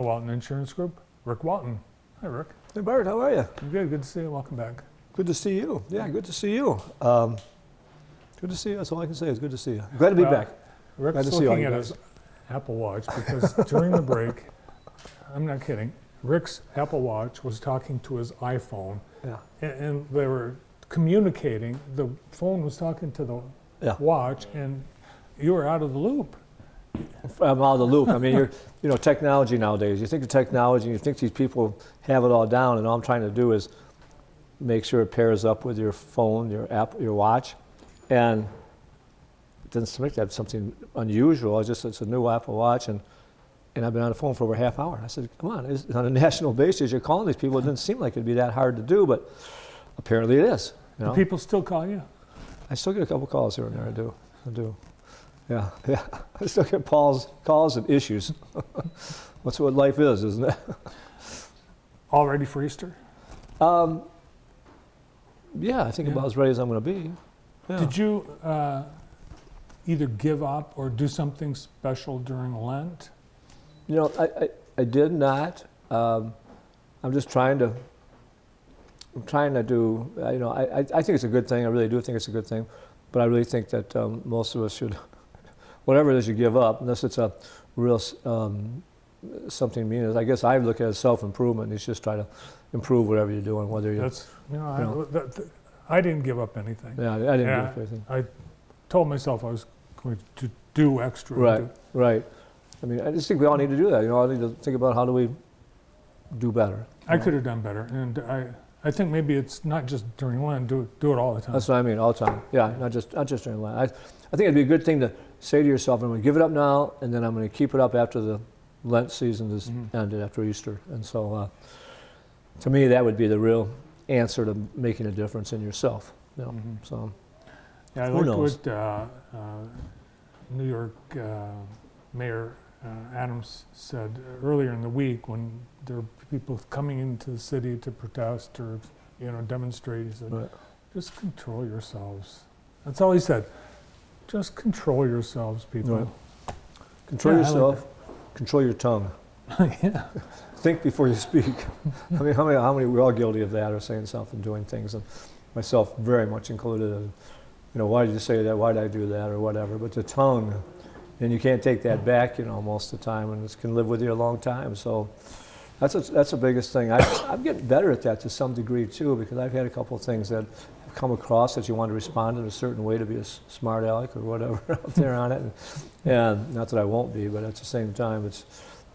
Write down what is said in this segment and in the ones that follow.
Walton Insurance Group, Ric Walton. Hi, Rick. Hey, Bart, how are you? I'm good. Good to see you. Welcome back. Good to see you. Yeah, good to see you. Good to see you. That's all I can say is good to see you. Glad to be back. Rick's Glad to see looking you at guys. his Apple Watch because during the break, I'm not kidding, Rick's Apple Watch was talking to his iPhone, Yeah. and they were communicating. The phone was talking to the Yeah. watch, and you were out of the loop. I'm out of the loop. I mean, technology nowadays. You think of technology, and you think these people have it all down, and all I'm trying to do is make sure it pairs up with your phone, your app, your watch, and it doesn't seem like that's something unusual. It's a new Apple Watch, and I've been on the phone for over a half hour. I said, come on, on a national basis, you're calling these people. It didn't seem like it'd be that hard to do, but apparently it is. You know? Do people still call you? I still get a couple calls here and there. I do. Yeah. I still get calls and issues. That's what life is, isn't it? All ready for Easter? Yeah, I think about as ready as I'm going to be. Yeah. Did you either give up or do something special during Lent? You know, I did not. I'm just trying to do. I think it's a good thing. I really do think it's a good thing, but I really think that most of us should, whatever it is you give up, unless it's a real something meaningless. I guess I look at it as self-improvement. It's just try to improve whatever you're doing, whether you. I didn't give up anything. Yeah, I didn't give up anything. I told myself I was going to do extra. Right. I mean, I just think we all need to do that. I need to think about how do we do better. I could have done better, and I think maybe it's not just during Lent. Do it all the time. That's what I mean, all the time. Yeah, not just during Lent. I think it'd be a good thing to say to yourself, I'm going to give it up now, and then I'm going to keep it up after the Lent season is ended, after Easter. And so, to me, that would be the real answer to making a difference in yourself. So, yeah, I liked what New York Mayor Adams said earlier in the week when there were people coming into the city to protest or demonstrate. He said, just control yourselves. That's all he said. Just control yourselves, people. Right. Control yourself. Control your tongue. Yeah. Think before you speak. I mean, how many we're all guilty of that, or saying something, doing things, and myself very much included. And, why did you say that? Why did I do that, or whatever? But the tongue, and you can't take that back, most of the time, and it can live with you a long time. So that's the biggest thing. I'm getting better at that to some degree too, because I've had a couple of things that have come across that you want to respond in a certain way to be a smart aleck or whatever out there on it, and not that I won't be, but at the same time, it's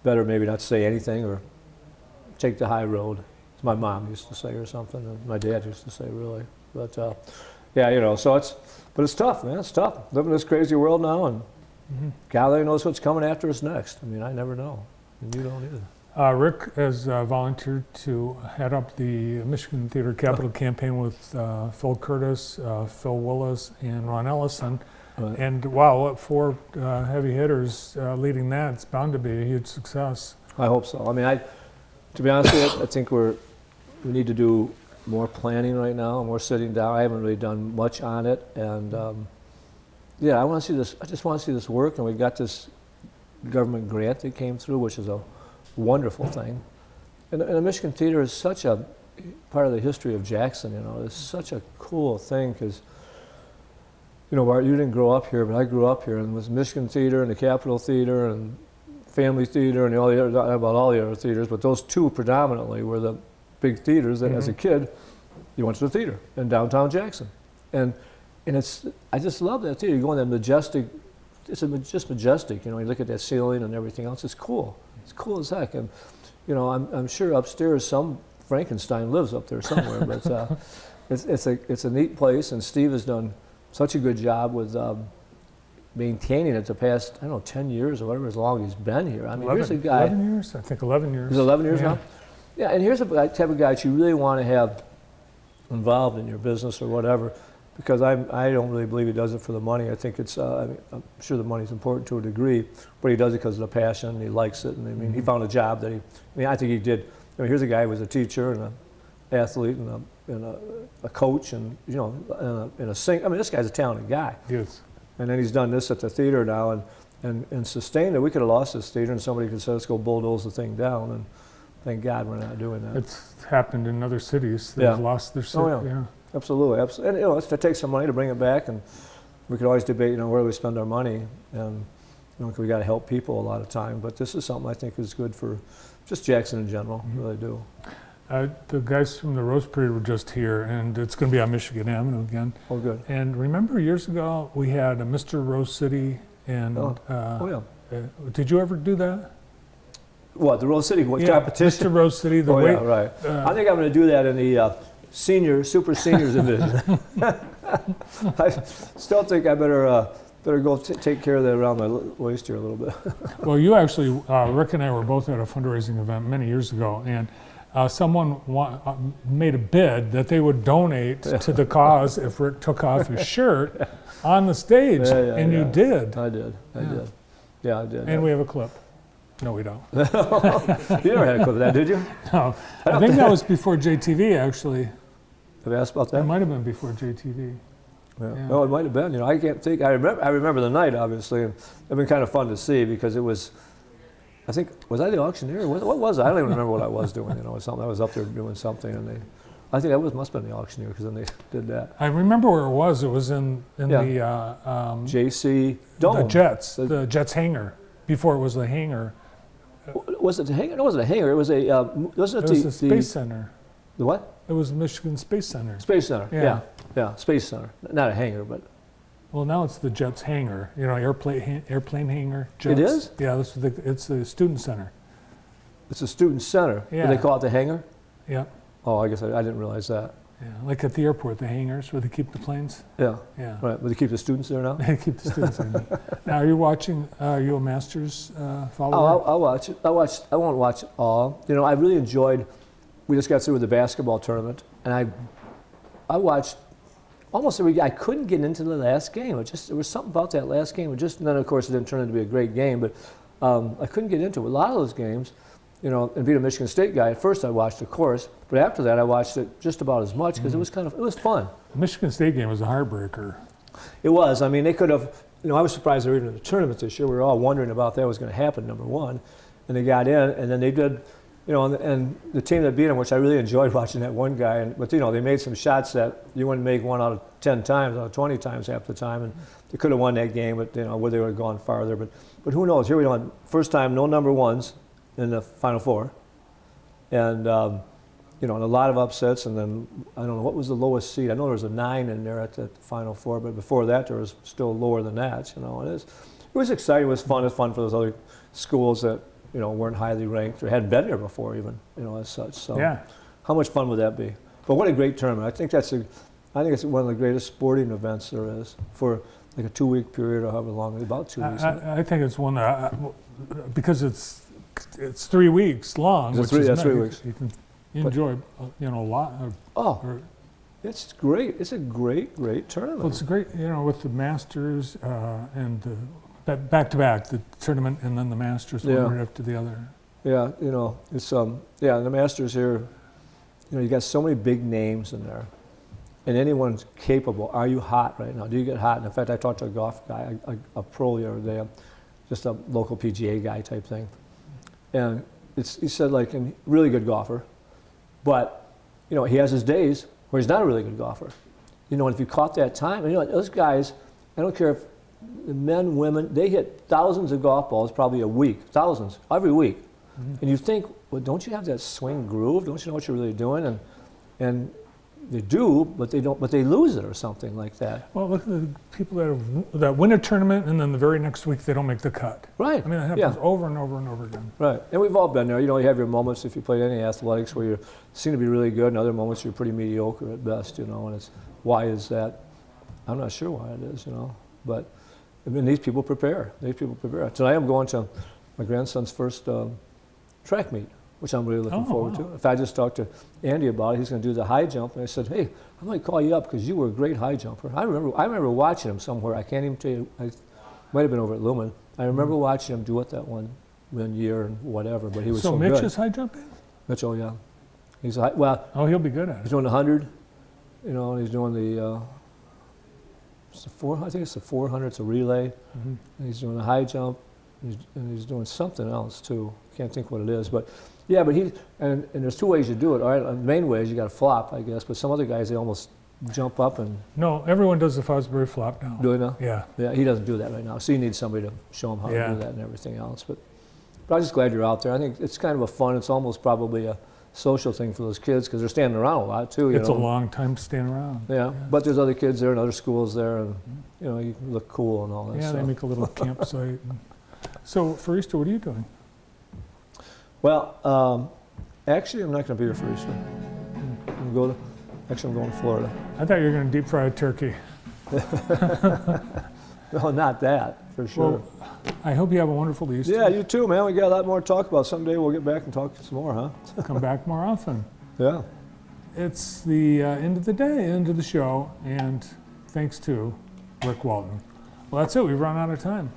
better maybe not to say anything or take the high road. As my mom used to say, or something, and my dad used to say, really. But so it's tough, man. It's tough living in this crazy world now, and God only knows what's coming after us next. I mean, I never know, and you don't either. Rick has volunteered to head up the Michigan Theater Capital campaign with Phil Curtis, Phil Willis, and Ron Ellison. Right. And wow, 4 heavy hitters leading that, it's bound to be a huge success. I hope so. I mean, to be honest with you, I think we need to do more planning right now, more sitting down. I haven't really done much on it, and I want to see this. I just want to see this work, and we've got this government grant that came through, which is a wonderful thing. And the Michigan Theater is such a part of the history of Jackson. It's such a cool thing because. Bart, you didn't grow up here, but I grew up here, and it was Michigan Theater and the Capitol Theater and Family Theater and all the other, not about all the other theaters, but those two predominantly were the big theaters that as a kid, you went to the theater in downtown Jackson. And I just love that theater. You go in that majestic, just majestic, you look at that ceiling and everything else, it's cool. It's cool as heck. And, I'm sure upstairs some Frankenstein lives up there somewhere, but it's a neat place, and Steve has done such a good job with maintaining it the past, 10 years or whatever, as long as he's been here. I mean, here's a guy. 11 years? I think 11 years. Is it 11 years now? Yeah, and here's a type of guy that you really want to have involved in your business or whatever, because I don't really believe he does it for the money. I think it's, I'm sure the money's important to a degree, but he does it because of the passion, and he likes it. And he found a job that I think he did. Here's a guy who was a teacher and an athlete and a coach and and a singer. This guy's a talented guy. Yes. And then he's done this at the theater now, and sustained it. We could have lost this stadium and somebody could say, let's go bulldoze the thing down, and thank God we're not doing that. It's happened in other cities. They've Yeah. lost their city. Oh, yeah. Absolutely. And it's to take some money to bring it back, and we could always debate, where do we spend our money, and we got to help people a lot of time. But this is something I think is good for just Jackson in general. Mm-hmm. Really do. The guys from the Rose Parade were just here, and it's going to be on Michigan Avenue again. Oh, good. And remember years ago we had a Mr. Rose City, and yeah. Did you ever do that? What, the Rose City Yeah, competition? Mr. Rose City. The Yeah, right. I think I'm going to do that in the super seniors division. I still think I better go take care of that around my waist here a little bit. Well, you actually, Rick and I were both at a fundraising event many years ago, and someone made a bid that they would donate to the cause if Rick took off his shirt on the stage, and you did. I did. Yeah, I did. And we have a clip. No, we don't. You never had a clip of that, did you? No, I think that was before JTV, actually. Have you asked about It that? might have been before JTV. Yeah. Yeah. No, it might have been. I can't think. I remember the night, obviously, and it's been kind of fun to see because it was. I think was I the auctioneer? What was I? I don't even remember what I was doing. Something I was up there doing something, and I think must have been the auctioneer because then they did that. I remember where it was. It was in the JC Dome. The Jets, the Jets hangar. Before it was the hangar. Was it the hangar? No, it wasn't a hangar. It was a. Wasn't It was the Space Center. The what? It was the Michigan Space Center. Space Center. Yeah. Space Center. Not a hangar, but. Well, now it's the Jets hangar. Airplane hangar. Jets. It is? Yeah, it's the student center. It's a student center. Yeah. Do they call it the hangar? Yeah. Oh, I guess I didn't realize that. Yeah, like at the airport, the hangars where they keep the planes. Yeah. Yeah. Right. But they keep the students there now? They keep the students in there. Now, are you watching? Are you a Masters follower? Oh, I'll watch it. I won't watch it all. I really enjoyed. We just got through with the basketball tournament, and I watched almost every. I couldn't get into the last game. There was something about that last game. And then of course it didn't turn into be a great game, but I couldn't get into it. A lot of those games, and being a Michigan State guy, at first I watched, of course, but after that I watched it just about as much because it was fun. The Michigan State game was a heartbreaker. It was. I mean, they could have. I was surprised they were even in the tournament this year. We were all wondering about that was going to happen. Number one, and they got in, and then they did. And the team that beat them, which I really enjoyed watching that one guy, but they made some shots that you wouldn't make 1 out of 10 times, out of 20 times half the time, and they could have won that game, but where they would have gone farther. But who knows? Here we are, first time no number ones in the Final Four, and and a lot of upsets. And then I don't know what was the lowest seed. I know there was a 9 in there at the Final Four, but before that there was still lower than that. It was exciting. It was fun. It was fun for those other schools that. Weren't highly ranked or hadn't been here before even, as such. So yeah. How much fun would that be? But what a great tournament. I think it's one of the greatest sporting events there is for like a 2-week period or however long, about 2 weeks. I think it's one that, because it's 3 weeks long, which is 3 weeks. You can enjoy, a lot. It's great. It's a great tournament. Well, it's great, with the Masters and the back to back, the tournament and then the Masters, one right after the other. Yeah, it's the Masters here. You got so many big names in there, and anyone's capable. Are you hot right now? Do you get hot? And in fact, I talked to a golf guy, a pro the other day, just a local PGA guy type thing, and he said a really good golfer, but he has his days where he's not a really good golfer. And if you caught that time, and those guys, I don't care if. The men, women, they hit thousands of golf balls probably a week, thousands, every week. Mm-hmm. And you think, well, don't you have that swing groove? Don't you know what you're really doing? And they do, but they don't. But they lose it or something like that. Well, look at the people that win a tournament and then the very next week they don't make the cut. Right. I mean, it happens over and over and over again. Right. And we've all been there. You have your moments if you play any athletics where you seem to be really good, and other moments you're pretty mediocre at best. And it's why is that? I'm not sure why it is. But. These people prepare. Tonight I'm going to my grandson's first track meet, which I'm really looking forward to. In fact, I just talked to Andy about it. He's going to do the high jump, and I said, "Hey, I might call you up because you were a great high jumper." I remember watching him somewhere. I can't even tell you. I might have been over at Lumen. I remember watching him do it that one year and whatever. But he was so good. Mitch is high jumping. Mitch, yeah, he's he'll be good at it. He's doing the 100. He's doing the I think it's the 400, it's a relay. Mhm. And he's doing a high jump, and he's doing something else too. Can't think what it is, but yeah, but and there's two ways you do it. All right, the main way is you got to flop, I guess, but some other guys, they almost jump up and No, everyone does the Fosbury flop now. do it now. Yeah. Yeah, he doesn't do that right now, so you need somebody to show him how Yeah. to do that and everything else. But I'm just glad you're out there. I think it's kind of a fun, it's almost probably a social thing for those kids because they're standing around a lot too. It's a long time to stand around. Yeah, but there's other kids there and other schools there, and you can look cool and all that Yeah, stuff. they make a little campsite. So for Easter, what are you doing? Well, actually, I'm not going to be here for Easter. I'm going to Florida. I thought you were going to deep fry a turkey. No, not that, for sure. Well, I hope you have a wonderful Easter. Yeah, you too, man. We got a lot more to talk about. Someday we'll get back and talk some more, huh? Come back more often. Yeah. It's the end of the day, end of the show, and thanks to Ric Walton. Well, that's it. We've run out of time.